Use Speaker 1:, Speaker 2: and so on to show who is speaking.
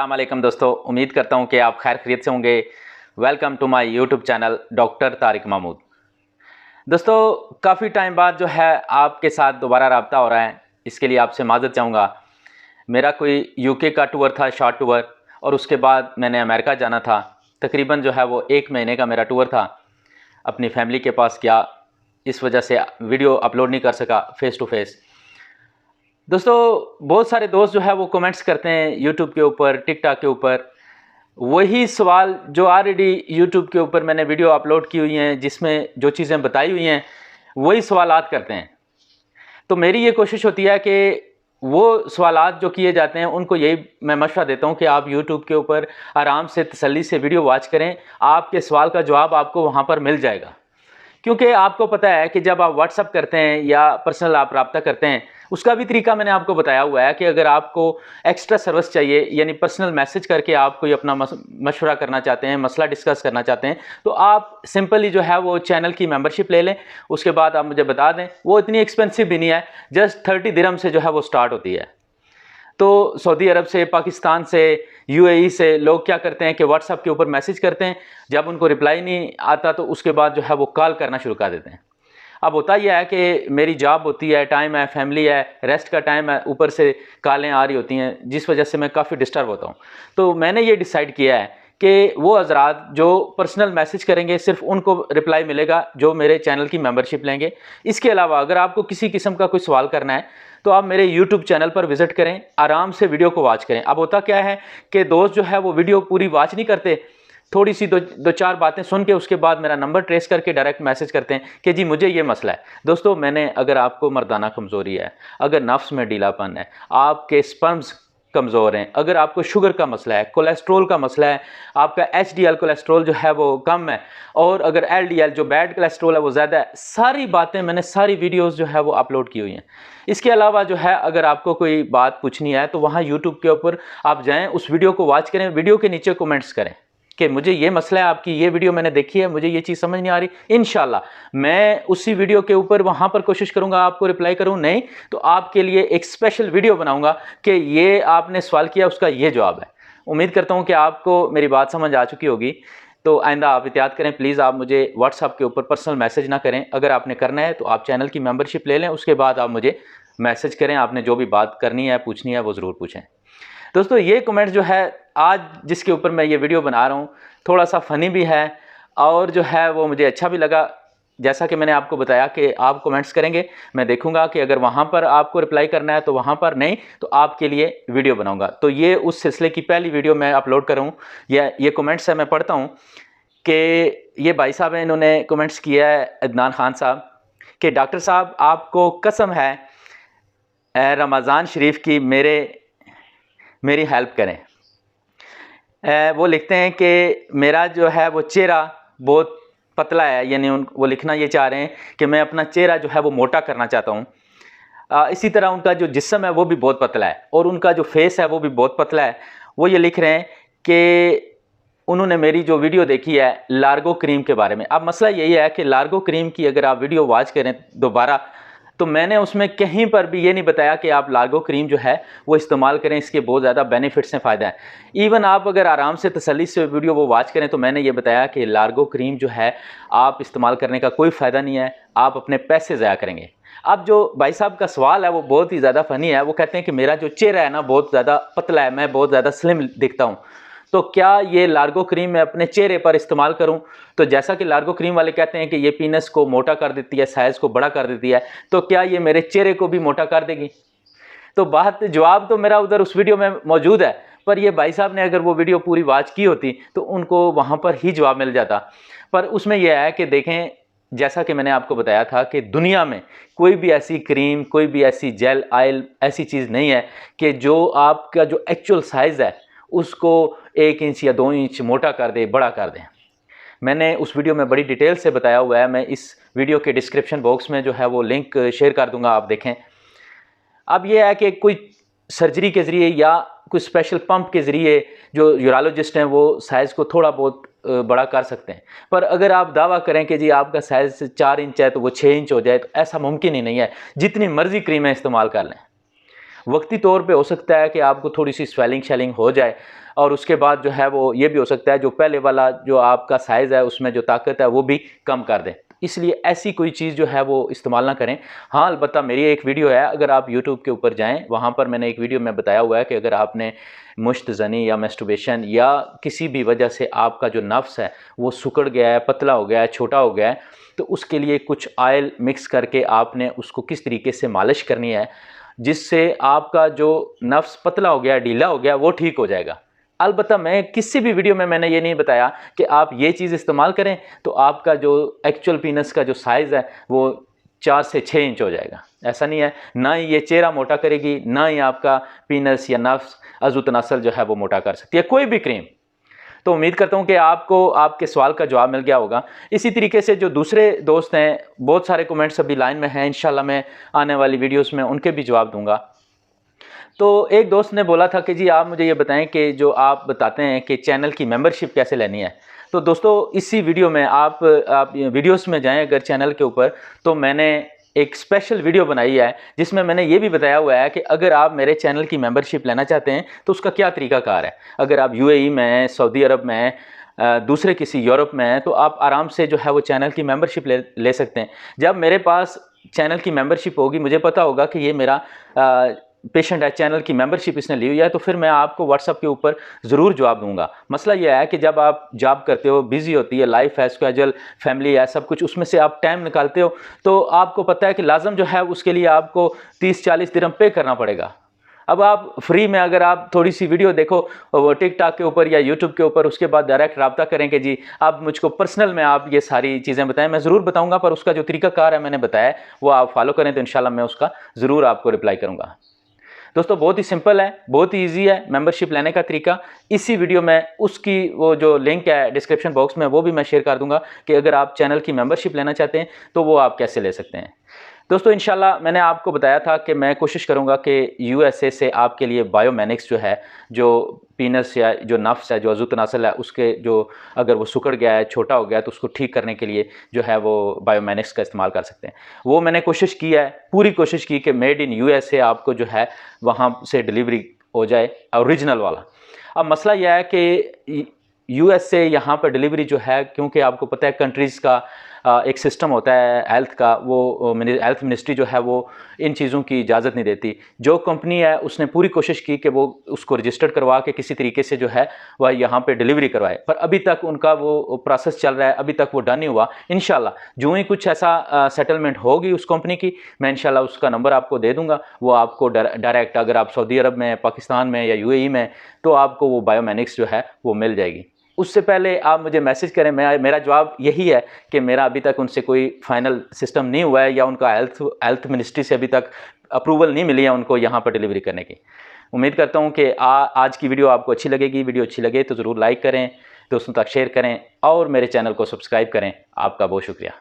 Speaker 1: अस्सलाम वालेकुम दोस्तों, उम्मीद करता हूँ कि आप खैर खैरियत से होंगे। Welcome to my YouTube channel doctor Tariq Mahmood. दोस्तों, काफ़ी टाइम बाद जो है आपके साथ दोबारा रब्ता हो रहा है, इसके लिए आपसे माज़रत चाहूँगा। मेरा कोई यूके का टूर था, शॉर्ट टूर, और उसके बाद मैंने अमेरिका जाना था। तकरीबन जो है वो 1 महीने का मेरा टूर था। अपनी फैमिली के पास गया, इस वजह से वीडियो अपलोड नहीं कर सका फेस टू फेस। दोस्तों, बहुत सारे दोस्त जो है वो कमेंट्स करते हैं यूट्यूब के ऊपर, टिकटॉक के ऊपर, वही सवाल जो ऑलरेडी यूट्यूब के ऊपर मैंने वीडियो अपलोड की हुई हैं, जिसमें जो चीज़ें बताई हुई हैं वही सवालात करते हैं। तो मेरी ये कोशिश होती है कि वो सवालात जो किए जाते हैं उनको यही मैं मशवरा देता हूँ कि आप यूट्यूब के ऊपर आराम से तसल्ली से वीडियो वॉच करें, आपके सवाल का जवाब आपको वहाँ पर मिल जाएगा। क्योंकि आपको पता है कि जब आप व्हाट्सअप करते हैं या पर्सनल आप रब्ता करते हैं, उसका भी तरीका मैंने आपको बताया हुआ है कि अगर आपको एक्स्ट्रा सर्विस चाहिए, यानी पर्सनल मैसेज करके आप कोई अपना मशवरा करना चाहते हैं, मसला डिस्कस करना चाहते हैं, तो आप सिंपली जो है वो चैनल की मेंबरशिप ले लें। उसके बाद आप मुझे बता दें, वो इतनी एक्सपेंसिव भी नहीं है, जस्ट 30 दिरहम से जो है वो स्टार्ट होती है। तो सऊदी अरब से, पाकिस्तान से, यूएई से लोग क्या करते हैं कि व्हाट्सएप के ऊपर मैसेज करते हैं, जब उनको रिप्लाई नहीं आता तो उसके बाद जो है वो कॉल करना शुरू कर देते हैं। अब होता यह है कि मेरी जॉब होती है, टाइम है, फैमिली है, रेस्ट का टाइम है, ऊपर से कॉलें आ रही होती हैं, जिस वजह से मैं काफ़ी डिस्टर्ब होता हूँ। तो मैंने ये डिसाइड किया है कि वो हजरात जो पर्सनल मैसेज करेंगे सिर्फ उनको रिप्लाई मिलेगा जो मेरे चैनल की मेंबरशिप लेंगे। इसके अलावा अगर आपको किसी किस्म का कोई सवाल करना है तो आप मेरे यूट्यूब चैनल पर विजिट करें, आराम से वीडियो को वॉच करें। अब होता क्या है कि दोस्त जो है वो वीडियो पूरी वॉच नहीं करते, थोड़ी सी दो चार बातें सुन के उसके बाद मेरा नंबर ट्रेस करके डायरेक्ट मैसेज करते हैं कि जी मुझे ये मसला है। दोस्तों, मैंने अगर आपको मर्दाना कमज़ोरी है, अगर नफ्स में ढीलापन है, आपके स्पर्म्स कमज़ोर हैं, अगर आपको शुगर का मसला है, कोलेस्ट्रोल का मसला है, आपका एचडीएल कोलेस्ट्रोल जो है वो कम है, और अगर एलडीएल जो बैड कोलेस्ट्रोल है वो ज़्यादा है, सारी बातें मैंने सारी वीडियोस जो है वो अपलोड की हुई हैं। इसके अलावा जो है अगर आपको कोई बात पूछनी है तो वहाँ यूट्यूब के ऊपर आप जाएँ, उस वीडियो को वॉच करें, वीडियो के नीचे कमेंट्स करें कि मुझे ये मसला है, आपकी ये वीडियो मैंने देखी है, मुझे ये चीज़ समझ नहीं आ रही। इंशाल्लाह मैं उसी वीडियो के ऊपर वहाँ पर कोशिश करूँगा आपको रिप्लाई करूँ, नहीं तो आपके लिए एक स्पेशल वीडियो बनाऊँगा कि ये आपने सवाल किया उसका ये जवाब है। उम्मीद करता हूँ कि आपको मेरी बात समझ आ चुकी होगी। तो आइंदा आप एहतियात करें, प्लीज़ आप मुझे व्हाट्सअप के ऊपर पर्सनल मैसेज ना करें। अगर आपने करना है तो आप चैनल की मेंबरशिप ले लें, उसके बाद आप मुझे मैसेज करें, आपने जो भी बात करनी है, पूछनी है, वो ज़रूर पूछें। दोस्तों, ये कमेंट जो है आज जिसके ऊपर मैं ये वीडियो बना रहा हूँ, थोड़ा सा फ़नी भी है और जो है वो मुझे अच्छा भी लगा। जैसा कि मैंने आपको बताया कि आप कमेंट्स करेंगे, मैं देखूंगा कि अगर वहाँ पर आपको रिप्लाई करना है तो वहाँ पर, नहीं तो आपके लिए वीडियो बनाऊंगा। तो ये उस सिलसिले की पहली वीडियो मैं अपलोड करूँ। ये कमेंट्स है, मैं पढ़ता हूँ कि ये भाई साहब हैं, इन्होंने कमेंट्स किया है, अदनान खान साहब, कि डॉक्टर साहब आपको कसम है रमज़ान शरीफ की मेरी हेल्प करें। वो लिखते हैं कि मेरा जो है वो चेहरा बहुत पतला है, यानी वो लिखना ये चाह रहे हैं कि मैं अपना चेहरा जो है वो मोटा करना चाहता हूँ। इसी तरह उनका जो जिस्म है वो भी बहुत पतला है और उनका जो फेस है वो भी बहुत पतला है। वो ये लिख रहे हैं कि उन्होंने मेरी जो वीडियो देखी है लार्गो क्रीम के बारे में। अब मसला यही है कि लार्गो क्रीम की अगर आप वीडियो वॉच करें दोबारा, तो मैंने उसमें कहीं पर भी ये नहीं बताया कि आप लार्गो क्रीम जो है वो इस्तेमाल करें, इसके बहुत ज़्यादा बेनिफिट्स हैं, फ़ायदा है। इवन आप अगर आराम से तसल्ली से वीडियो वो वॉच करें तो मैंने ये बताया कि लार्गो क्रीम जो है आप इस्तेमाल करने का कोई फ़ायदा नहीं है, आप अपने पैसे ज़ाया करेंगे। अब जो भाई साहब का सवाल है वो बहुत ही ज़्यादा फ़नी है। वो कहते हैं कि मेरा जो चेहरा है ना बहुत ज़्यादा पतला है, मैं बहुत ज़्यादा स्लिम दिखता हूँ, तो क्या ये लार्गो क्रीम मैं अपने चेहरे पर इस्तेमाल करूं? तो जैसा कि लार्गो क्रीम वाले कहते हैं कि ये पीनस को मोटा कर देती है, साइज़ को बड़ा कर देती है, तो क्या ये मेरे चेहरे को भी मोटा कर देगी? तो बात जवाब तो मेरा उधर उस वीडियो में मौजूद है, पर ये भाई साहब ने अगर वो वीडियो पूरी वॉच की होती तो उनको वहाँ पर ही जवाब मिल जाता। पर उसमें यह है कि देखें, जैसा कि मैंने आपको बताया था कि दुनिया में कोई भी ऐसी क्रीम, कोई भी ऐसी जेल, ऑयल, ऐसी चीज़ नहीं है कि जो आपका जो एक्चुअल साइज़ है उसको 1 इंच या 2 इंच मोटा कर दे, बड़ा कर दे। मैंने उस वीडियो में बड़ी डिटेल से बताया हुआ है, मैं इस वीडियो के डिस्क्रिप्शन बॉक्स में जो है वो लिंक शेयर कर दूंगा, आप देखें। अब ये है कि कोई सर्जरी के ज़रिए या कोई स्पेशल पंप के ज़रिए जो यूरोलॉजिस्ट हैं वो साइज़ को थोड़ा बहुत बड़ा कर सकते हैं, पर अगर आप दावा करें कि जी आपका साइज़ 4 इंच है तो वो 6 इंच हो जाए, तो ऐसा मुमकिन ही नहीं है, जितनी मर्ज़ी क्रीमें इस्तेमाल कर लें। वक्ती तौर पे हो सकता है कि आपको थोड़ी सी स्वेलिंग हो जाए, और उसके बाद जो है वो ये भी हो सकता है जो पहले वाला जो आपका साइज़ है उसमें जो ताकत है वो भी कम कर दें। इसलिए ऐसी कोई चीज़ जो है वो इस्तेमाल ना करें। हाँ, अलबत्ता मेरी एक वीडियो है, अगर आप यूट्यूब के ऊपर जाएँ, वहाँ पर मैंने एक वीडियो में बताया हुआ है कि अगर आपने मुश्तज़नी या मैस्टरबेशन या किसी भी वजह से आपका जो नफ्स है वो सिकुड़ गया है, पतला हो गया है, छोटा हो गया है, तो उसके लिए कुछ ऑयल मिक्स करके आपने उसको किस तरीके से मालिश करनी है जिससे आपका जो नफ्स पतला हो गया, ढीला हो गया, वो ठीक हो जाएगा। अलबत्ता मैं किसी भी वीडियो में मैंने ये नहीं बताया कि आप ये चीज़ इस्तेमाल करें तो आपका जो एक्चुअल पीनस का जो साइज़ है वो 4 से 6 इंच हो जाएगा। ऐसा नहीं है, ना ही ये चेहरा मोटा करेगी, ना ही आपका पीनस या नफ्स अज़ू तनासल जो है वो मोटा कर सकती है कोई भी क्रीम। तो उम्मीद करता हूँ कि आपको आपके सवाल का जवाब मिल गया होगा। इसी तरीके से जो दूसरे दोस्त हैं, बहुत सारे कमेंट्स अभी लाइन में हैं, इंशाल्लाह मैं आने वाली वीडियोस में उनके भी जवाब दूंगा। तो एक दोस्त ने बोला था कि जी आप मुझे ये बताएं कि जो आप बताते हैं कि चैनल की मेंबरशिप कैसे लेनी है। तो दोस्तों इसी वीडियो में आप वीडियोस में जाएं अगर चैनल के ऊपर, तो मैंने एक स्पेशल वीडियो बनाई है जिसमें मैंने ये भी बताया हुआ है कि अगर आप मेरे चैनल की मेंबरशिप लेना चाहते हैं तो उसका क्या तरीकाकार है। अगर आप यूएई में, सऊदी अरब में, दूसरे किसी यूरोप में हैं तो आप आराम से जो है वो चैनल की मेंबरशिप ले सकते हैं। जब मेरे पास चैनल की मेंबरशिप होगी, मुझे पता होगा कि ये मेरा पेशेंट है, चैनल की मेंबरशिप इसने ली हुई है, तो फिर मैं आपको व्हाट्सएप के ऊपर ज़रूर जवाब दूंगा। मसला यह है कि जब आप जॉब करते हो, बिज़ी होती है लाइफ है, स्केजल, फैमिली है, सब कुछ, उसमें से आप टाइम निकालते हो तो आपको पता है कि लाजम जो है उसके लिए आपको 30-40 दिरहम पे करना पड़ेगा। अब आप फ्री में अगर आप थोड़ी सी वीडियो देखो वो टिकटॉक के ऊपर या यूट्यूब के ऊपर, उसके बाद डायरेक्ट रब्ता करें कि जी आप मुझको पर्सनल में आप ये सारी चीज़ें बताएं, मैं ज़रूर बताऊंगा, पर उसका जो तरीकाकार है मैंने बताया वो आप फॉलो करें तो इंशाल्लाह मैं उसका ज़रूर आपको रिप्लाई करूंगा। दोस्तों बहुत ही सिंपल है, बहुत ही ईजी है मेंबरशिप लेने का तरीका। इसी वीडियो में उसकी वो जो लिंक है डिस्क्रिप्शन बॉक्स में वो भी मैं शेयर कर दूंगा कि अगर आप चैनल की मेंबरशिप लेना चाहते हैं तो वो आप कैसे ले सकते हैं। दोस्तों इंशाल्लाह मैंने आपको बताया था कि मैं कोशिश करूंगा कि यूएसए से आपके लिए बायोमेनिक्स जो है, जो पीनस या जो नफ्स है, जो अज़ू तनासल है, उसके जो अगर वो सिकुड़ गया है, छोटा हो गया है, तो उसको ठीक करने के लिए जो है वो बायोमेनिक्स का इस्तेमाल कर सकते हैं। वो मैंने कोशिश की है, पूरी कोशिश की कि मेड इन यूएसए आपको जो है वहाँ से डिलीवरी हो जाए ओरिजिनल वाला। अब मसला यह है कि यूएसए यहाँ पर डिलीवरी जो है, क्योंकि आपको पता है कंट्रीज़ का एक सिस्टम होता है हेल्थ का, वो हेल्थ मिनिस्ट्री जो है वो इन चीज़ों की इजाज़त नहीं देती। जो कंपनी है उसने पूरी कोशिश की कि वो उसको रजिस्टर्ड करवा के किसी तरीके से जो है वह यहाँ पे डिलीवरी करवाए, पर अभी तक उनका वो प्रोसेस चल रहा है, अभी तक वो डन नहीं हुआ। इंशाल्लाह जो ही कुछ ऐसा सेटलमेंट होगी उस कंपनी की, मैं इंशाल्लाह उसका नंबर आपको दे दूँगा। वो आपको डायरेक्ट अगर आप सऊदी अरब में, पाकिस्तान में या यूएई में, तो आपको वो बायोमेनिक्स जो है वो मिल जाएगी। उससे पहले आप मुझे मैसेज करें, मेरा जवाब यही है कि मेरा अभी तक उनसे कोई फाइनल सिस्टम नहीं हुआ है या उनका हेल्थ मिनिस्ट्री से अभी तक अप्रूवल नहीं मिली है उनको यहाँ पर डिलीवरी करने की। उम्मीद करता हूँ कि आज की वीडियो आपको अच्छी लगेगी। वीडियो अच्छी लगे तो ज़रूर लाइक करें, दोस्तों तक शेयर करें और मेरे चैनल को सब्सक्राइब करें। आपका बहुत शुक्रिया।